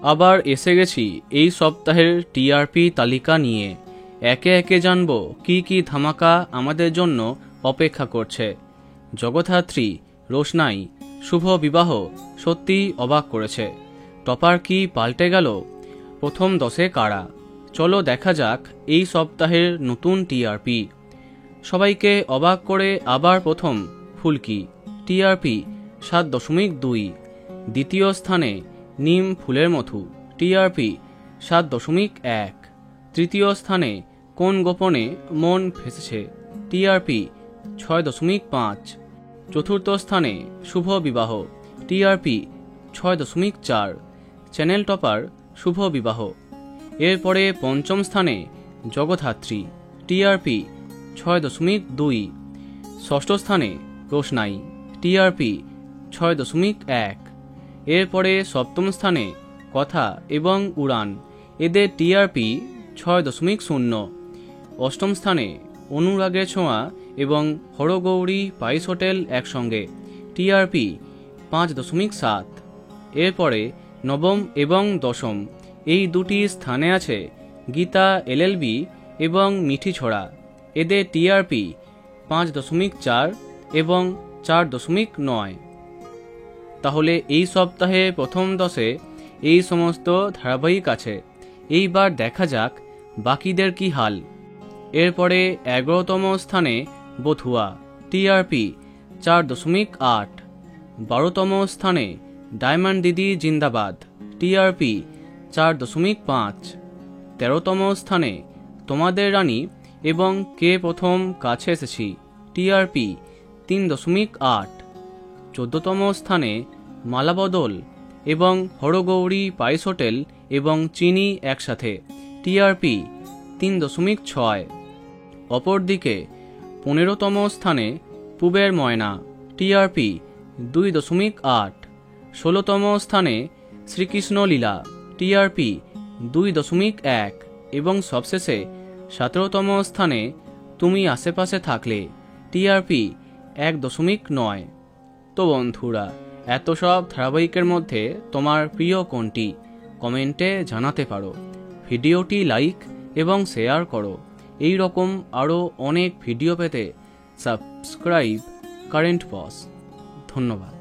আবার এসে গেছি এই সপ্তাহের টিআরপি তালিকা নিয়ে। একে একে জানব কি কি ধামাকা আমাদের জন্য অপেক্ষা করছে। জগদ্ধাত্রী, রোশনাই, শুভ বিবাহ সত্যিই অবাক করেছে। টপার কি পাল্টে গেল? প্রথম 10-এ কারা? চলো দেখা যাক এই সপ্তাহের নতুন টিআরপি। সবাইকে অবাক করে আবার প্রথম ফুলকি, টিআরপি 7.2। দ্বিতীয় স্থানে নিম ফুলের মধু, টিআরপি 7.1। তৃতীয় স্থানে কোন গোপনে মন ফেসেছে, টিআরপি 6.5। চতুর্থ স্থানে শুভ বিবাহ, টিআরপি 6.4। চ্যানেল টপার শুভ বিবাহ। এরপরে পঞ্চম স্থানে জগদ্ধাত্রী, টিআরপি 6.2। ষষ্ঠ স্থানে রোশনাই, টিআরপি 6.1। এরপরে সপ্তম স্থানে কথা এবং উড়ান, এদের টিআরপি 6.0। অষ্টম স্থানে অনুরাগের ছোঁয়া এবং হরগৌরী পাইস হোটেল একসঙ্গে, টিআরপি 5.7। এরপরে নবম এবং দশম এই দুটি স্থানে আছে গীতা এলএলবি এবং মিঠি ছড়া, এদের টিআরপি 5.4 এবং 4.9। তাহলে এই সপ্তাহে প্রথম 10-এ এই সমস্ত ধারাবাহিক আছে। এইবার দেখা যাক বাকিদের কি হাল। এরপরে 11তম স্থানে বধুয়া, টিআরপি 4.8। 12তম স্থানে ডায়মন্ড দিদি জিন্দাবাদ, টিআরপি 4.5। 13তম স্থানে তোমাদের রানী এবং কে প্রথম কাছে এসেছি, টিআরপি 3.8। 14তম স্থানে মালাবদল এবং হরগৌরী পাইস হোটেল এবং চিনি একসাথে, টিআরপি 3.6। অপরদিকে 15তম স্থানে পুবের ময়না, টিআরপি 2.8। 16তম স্থানে শ্রীকৃষ্ণ লীলা, টিআরপি 2.1। এবং সবশেষে 17তম স্থানে তুমি আশেপাশে থাকলে, টিআরপি 1.9। তো বন্ধুরা, এত সব ধারাবাহিকের মধ্যে তোমার প্রিয় কোনটি কমেন্টে জানাতে পারো। ভিডিওটি লাইক এবং শেয়ার করো। এই রকম আরও অনেক ভিডিও পেতে সাবস্ক্রাইব কারেন্ট বস। ধন্যবাদ।